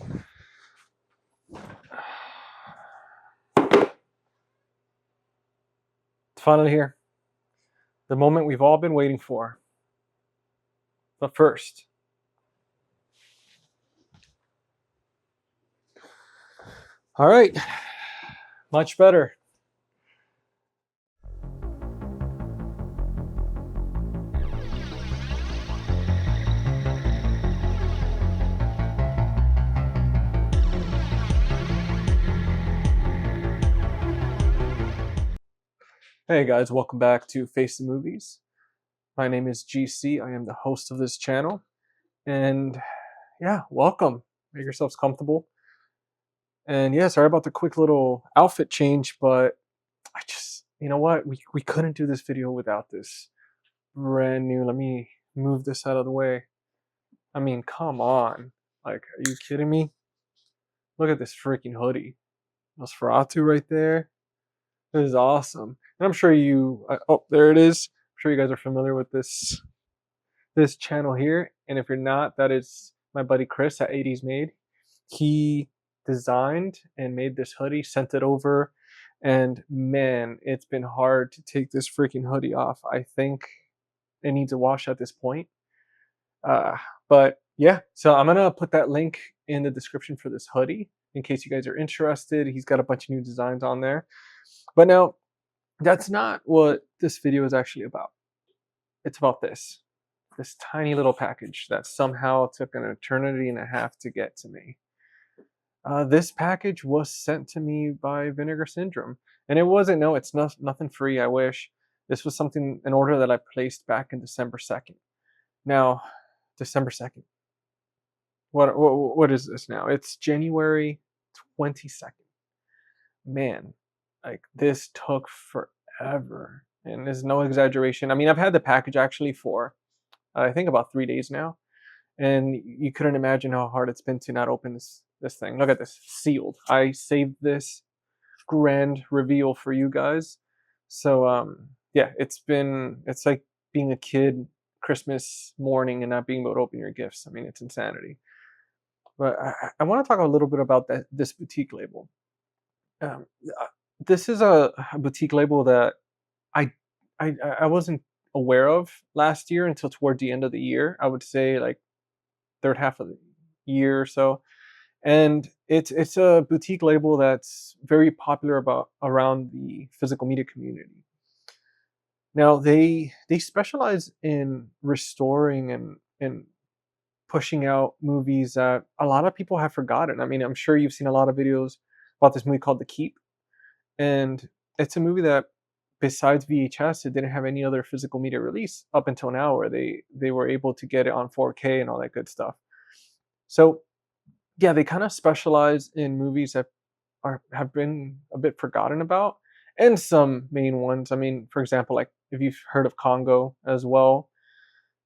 It's finally here. The moment we've all been waiting for. But first, all right, much better. Hey guys, welcome back to Face the Movies. My name is GC. I am the host of this channel. And yeah, welcome. Make yourselves comfortable. And yeah, sorry about the quick little outfit change, but I just, you know what? We couldn't do this video without this brand new. Let me move this out of the way. I mean, come on. Like, are you kidding me? Look at this freaking hoodie. Nosferatu right there. This is awesome. And I'm sure you, oh, there it is. I'm sure you guys are familiar with this channel here. And if you're not, that is my buddy Chris at 80s Made. He designed and made this hoodie, sent it over. And man, it's been hard to take this freaking hoodie off. I think it needs a wash at this point. But yeah, so I'm going to put that link in the description for this hoodie in case you guys are interested. He's got a bunch of new designs on there. But now, that's not what this video is actually about. It's about this tiny little package that somehow took an eternity and a half to get to me. This package was sent to me by Vinegar Syndrome. And it wasn't, no, it's nothing free, I wish. This was something, an order that I placed back in December 2nd. Now, December 2nd. What is this now? It's January 22nd. Man, like this took forever. And there's no exaggeration. I mean, I've had the package actually for, I think about 3 days now. And you couldn't imagine how hard it's been to not open this thing. Look at this, sealed. I saved this grand reveal for you guys. So yeah, it's like being a kid Christmas morning and not being able to open your gifts. I mean, it's insanity. But I want to talk a little bit about this boutique label. This is a boutique label that I wasn't aware of last year until toward the end of the year. I would say like third half of the year or so. And it's a boutique label that's very popular around the physical media community. Now they specialize in restoring and pushing out movies that a lot of people have forgotten. I mean, I'm sure you've seen a lot of videos about this movie called The Keep. And it's a movie that besides VHS, it didn't have any other physical media release up until now where they were able to get it on 4K and all that good stuff. So yeah, they kind of specialize in movies that have been a bit forgotten about, and some main ones. I mean, for example, like if you've heard of Congo as well,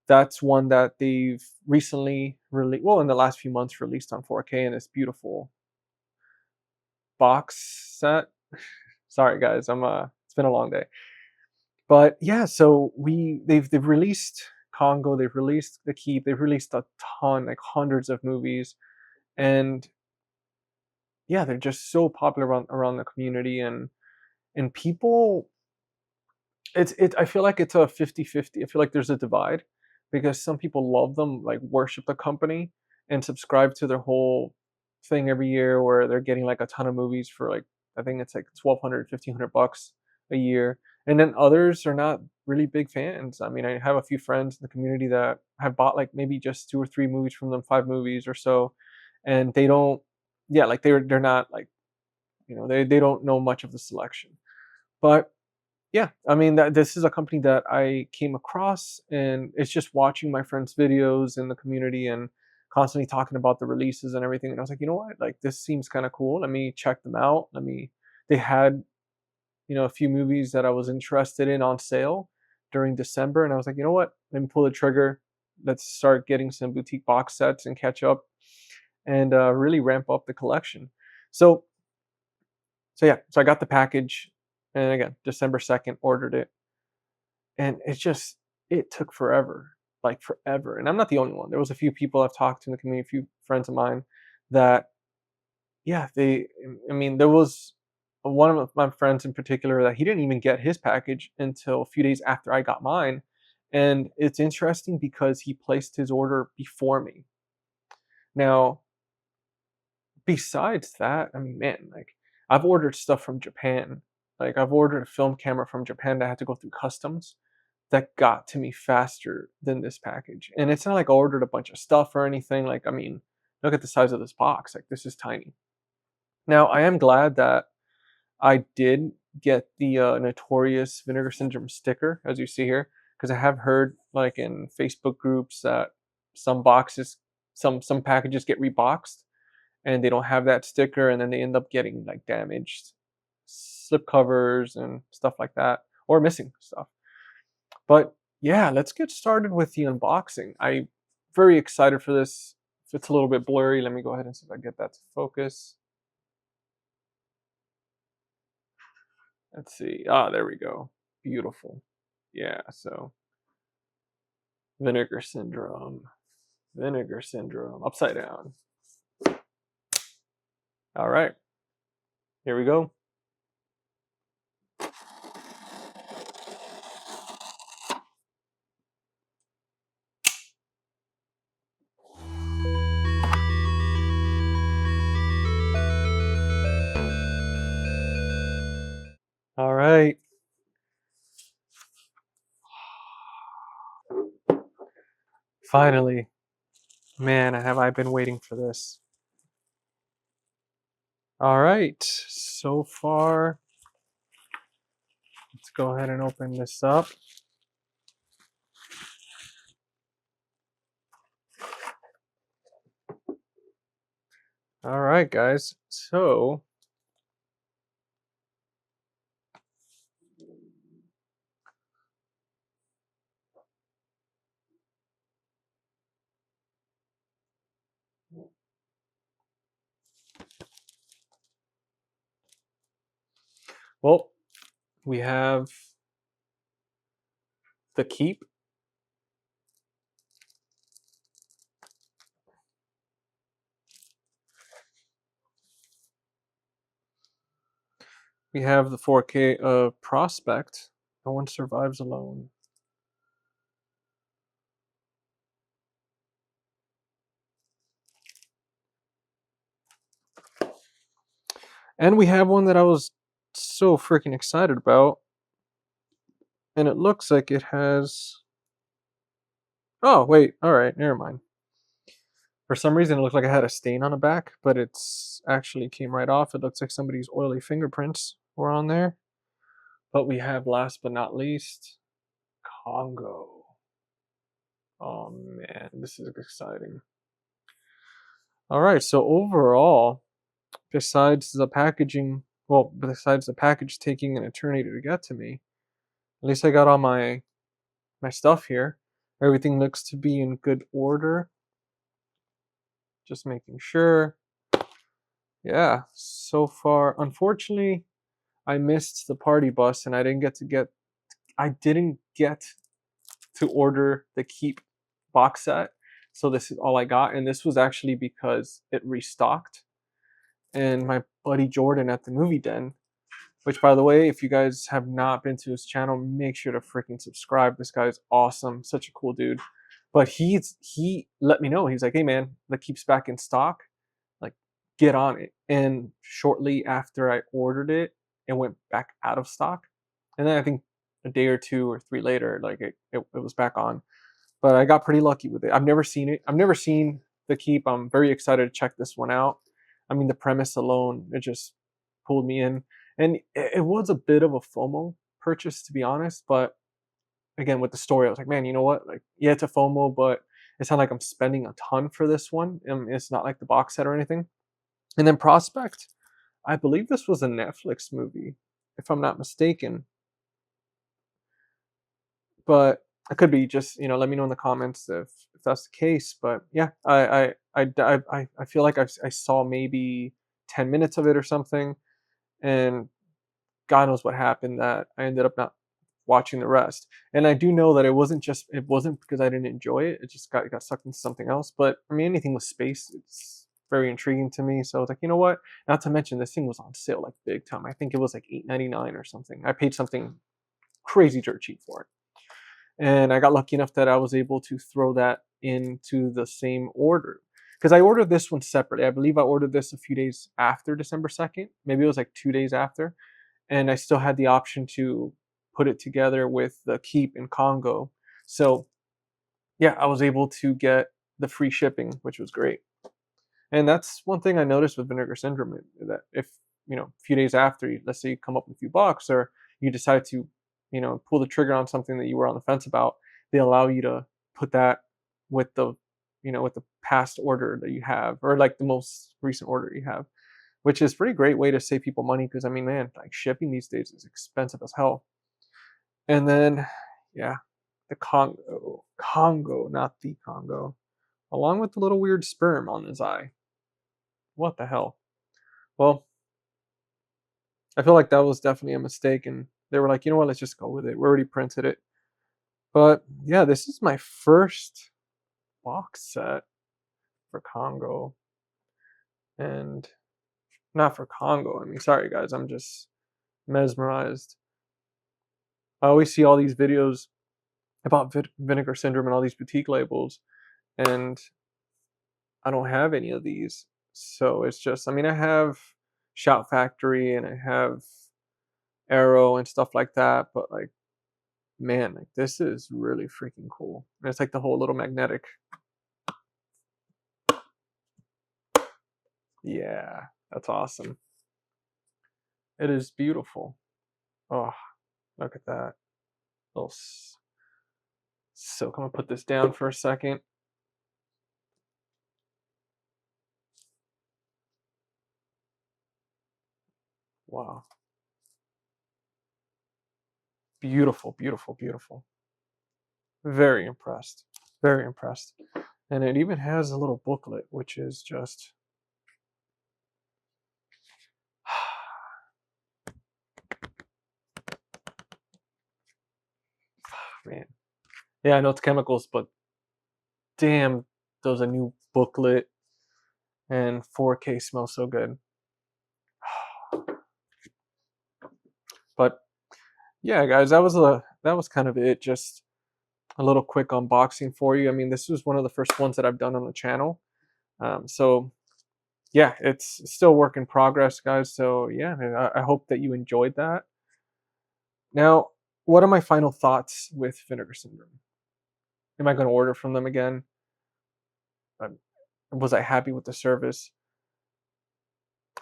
that's one that they've recently released, well, in the last few months released on 4K in this beautiful box set. Sorry guys, it's been a long day. But yeah, so they've released Congo, they've released The Keep, they've released a ton, like hundreds of movies. And yeah, they're just so popular around the community and people. I feel like it's a 50-50. I feel like there's a divide because some people love them, like worship the company and subscribe to their whole thing every year where they're getting like a ton of movies for like, I think it's like $1,200, $1,500 a year. And then others are not really big fans. I mean, I have a few friends in the community that have bought like maybe just 2 or 3 movies from them, 5 movies or so. And they don't, yeah, like they're not like, you know, they don't know much of the selection. But yeah, I mean, this is a company that I came across, and it's just watching my friends' videos in the community and constantly talking about the releases and everything. And I was like, you know what, like this seems kind of cool. Let me check them out. They had, you know, a few movies that I was interested in on sale during December. And I was like, you know what, let me pull the trigger. Let's start getting some boutique box sets and catch up and really ramp up the collection. So yeah, so I got the package, and again, December 2nd, ordered it. And it took forever, like forever. And I'm not the only one. There was a few people I've talked to in the community, a few friends of mine that, yeah, I mean, there was one of my friends in particular that he didn't even get his package until a few days after I got mine. And it's interesting because he placed his order before me. Now, besides that, I mean, man, like, I've ordered stuff from Japan. Like, I've ordered a film camera from Japan that had to go through customs that got to me faster than this package. And it's not like I ordered a bunch of stuff or anything. Like, I mean, look at the size of this box. Like, this is tiny. Now, I am glad that I did get the notorious Vinegar Syndrome sticker, as you see here, because I have heard, like, in Facebook groups that some boxes, some packages get reboxed and they don't have that sticker, and then they end up getting like damaged slip covers and stuff like that, or missing stuff. But yeah, let's get started with the unboxing. I'm very excited for this. If it's a little bit blurry, let me go ahead and see if I get that to focus. Let's see. Ah, there we go. Beautiful. Yeah, so Vinegar Syndrome. Vinegar Syndrome. Upside down. All right. Here we go. All right. Finally. Man, have I been waiting for this. All right. So far, let's go ahead and open this up. All right, guys. So well, we have the keep. We have the 4K Prospect. No one survives alone. And we have one that I was so freaking excited about. And it looks like it has... Oh, wait. All right. Never mind. For some reason, it looked like I had a stain on the back, but it's actually came right off. It looks like somebody's oily fingerprints were on there. But we have, last but not least, Congo. Oh man, this is exciting. All right, so overall, besides the packaging, well, besides the package taking an eternity to get to me, at least I got all my stuff here. Everything looks to be in good order. Just making sure. Yeah, so far, unfortunately, I missed the party bus and I didn't get to order the Keep box set. So this is all I got, and this was actually because it restocked. And my buddy Jordan at the Movie Den, which, by the way, if you guys have not been to his channel, make sure to freaking subscribe. This guy is awesome, such a cool dude. But he let me know. He's like, "Hey man, the Keep's back in stock. Like, get on it." And shortly after I ordered it, it went back out of stock. And then I think a day or two or three later, like it was back on. But I got pretty lucky with it. I've never seen it. I've never seen the Keep. I'm very excited to check this one out. I mean, the premise alone, it just pulled me in. And it was a bit of a FOMO purchase, to be honest. But again, with the story, I was like, man, you know what? Like, yeah, it's a FOMO, but it's not like I'm spending a ton for this one. It's not like the box set or anything. And then Prospect, I believe this was a Netflix movie, if I'm not mistaken. But I could be just, let me know in the comments if that's the case. But yeah, I feel like I saw maybe 10 minutes of it or something, and God knows what happened that I ended up not watching the rest. And I do know that it wasn't because I didn't enjoy it. It just got sucked into something else. But I mean, anything with space, very intriguing to me. So I was like, you know what? Not to mention this thing was on sale like big time. I think it was like $8.99 or something. I paid something crazy dirt cheap for it. And I got lucky enough that I was able to throw that into the same order. Because I ordered this one separately. I believe I ordered this a few days after December 2nd. Maybe it was like 2 days after. And I still had the option to put it together with the Keep in Congo. So yeah, I was able to get the free shipping, which was great. And that's one thing I noticed with Vinegar Syndrome, that if, a few days after, let's say you come up with a few bucks, or you decide to, pull the trigger on something that you were on the fence about, they allow you to put that with the, with the past order that you have, or like the most recent order you have, which is a pretty great way to save people money. Because I mean, man, like shipping these days is expensive as hell. And then, yeah, the Congo, not the Congo, along with the little weird sperm on his eye. What the hell? Well, I feel like that was definitely a mistake, and they were like, you know what, let's just go with it. We already printed it. But yeah, this is my first box set for Congo. And not for Congo. I mean, sorry guys, I'm just mesmerized. I always see all these videos about Vinegar Syndrome and all these boutique labels, and I don't have any of these. So it's just, I mean, I have Shout Factory and I have Arrow and stuff like that, but like, man, like this is really freaking cool. And it's like the whole little magnetic. Yeah, that's awesome. It is beautiful. Oh, look at that. Little silk. I'm gonna put this down for a second. Wow. Beautiful, beautiful, beautiful. Very impressed. Very impressed. And it even has a little booklet, which is just man. Yeah, I know it's chemicals, but damn, does a new booklet and 4K smell so good. But yeah, guys, that was kind of it. Just a little quick unboxing for you. I mean, this was one of the first ones that I've done on the channel. So yeah, it's still work in progress, guys. So yeah, I hope that you enjoyed that. Now, what are my final thoughts with Vinegar Syndrome? Am I going to order from them again? Was I happy with the service?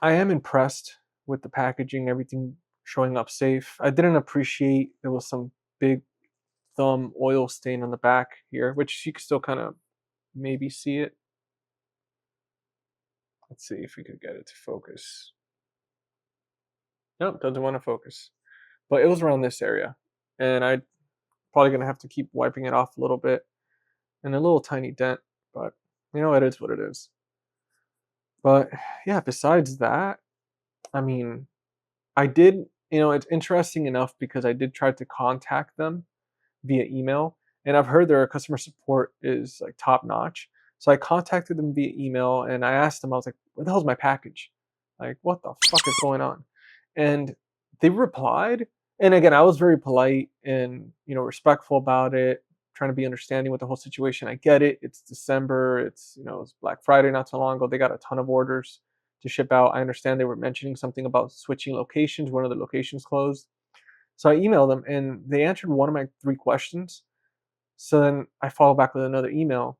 I am impressed with the packaging, everything showing up safe. I didn't appreciate there was some big thumb oil stain on the back here, which you can still kind of maybe see it. Let's see if we could get it to focus. Nope, doesn't want to focus. But it was around this area. And I'm probably going to have to keep wiping it off a little bit. And a little tiny dent. But, it is what it is. But, yeah, besides that, I mean, I did, it's interesting enough because I did try to contact them via email. And I've heard their customer support is like top notch. So I contacted them via email and I asked them, I was like, where the hell's my package? Like, what the fuck is going on? And they replied. And again, I was very polite and, respectful about it, trying to be understanding with the whole situation. I get it. It's December. It's Black Friday not so long ago. They got a ton of orders to ship out. I understand they were mentioning something about switching locations. One of the locations closed. So I emailed them and they answered one of my 3 questions. So then I followed back with another email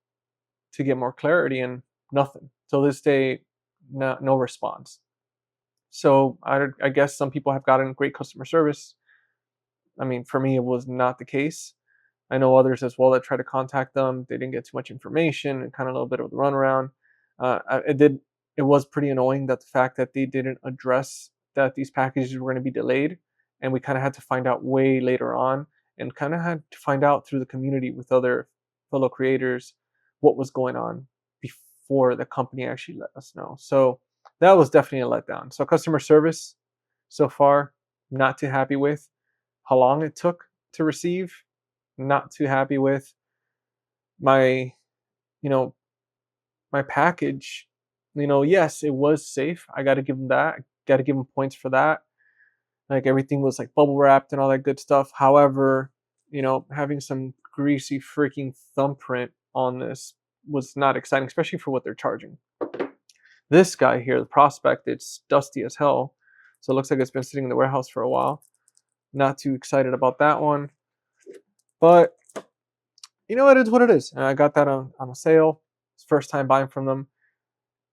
to get more clarity and nothing. Till this day, no response. So I guess some people have gotten great customer service. I mean, for me, it was not the case. I know others as well that tried to contact them. They didn't get too much information and kind of a little bit of the runaround. It was pretty annoying that the fact that they didn't address that these packages were going to be delayed. And we kind of had to find out way later on and kind of had to find out through the community with other fellow creators what was going on before the company actually let us know. So that was definitely a letdown. So customer service so far, not too happy with. How long it took to receive, not too happy with. My, my package yes, it was safe. I got to give them that. I got to give them points for that. Like everything was like bubble wrapped and all that good stuff. However, having some greasy freaking thumbprint on this was not exciting, especially for what they're charging. This guy here, the Prospect, it's dusty as hell. So it looks like it's been sitting in the warehouse for a while. Not too excited about that one. But it is what it is. And I got that on a sale. It's first time buying from them.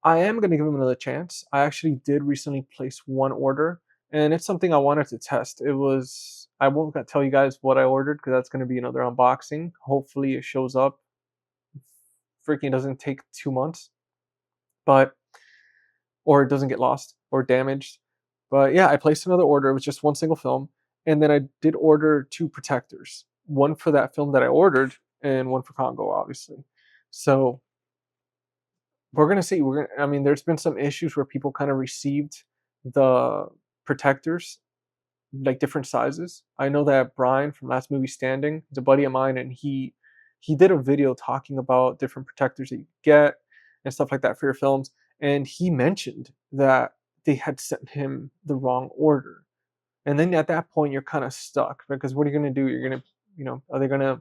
I am going to give them another chance. I actually did recently place one order, and it's something I wanted to test. I won't tell you guys what I ordered because that's going to be another unboxing. Hopefully it shows up. Freaking doesn't take 2 months, or it doesn't get lost or damaged. But yeah, I placed another order. It was just one single film. And then I did order 2 protectors, one for that film that I ordered and one for Congo, obviously. So we're going to see. There's been some issues where people kind of received the protectors, like different sizes. I know that Brian from Last Movie Standing is a buddy of mine, and he did a video talking about different protectors that you get and stuff like that for your films. And he mentioned that they had sent him the wrong order. And then at that point, you're kind of stuck because what are you going to do? You're going to, are they going to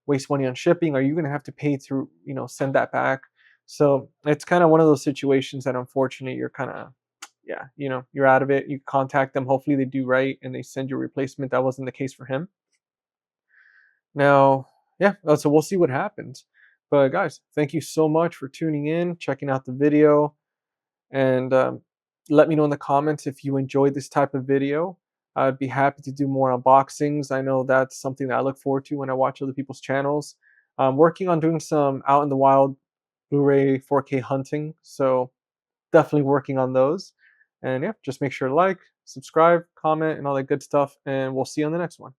waste money on shipping? Are you going to have to pay through, send that back? So it's kind of one of those situations that unfortunately you're kind of, yeah, you're out of it. You contact them. Hopefully they do right and they send you a replacement. That wasn't the case for him. Now, yeah, so we'll see what happens. But guys, thank you so much for tuning in, checking out the video, and let me know in the comments if you enjoyed this type of video. I'd be happy to do more unboxings. I know that's something that I look forward to when I watch other people's channels. I'm working on doing some out in the wild Blu-ray 4K hunting, so definitely working on those. And yeah, just make sure to like, subscribe, comment, and all that good stuff, and we'll see you on the next one.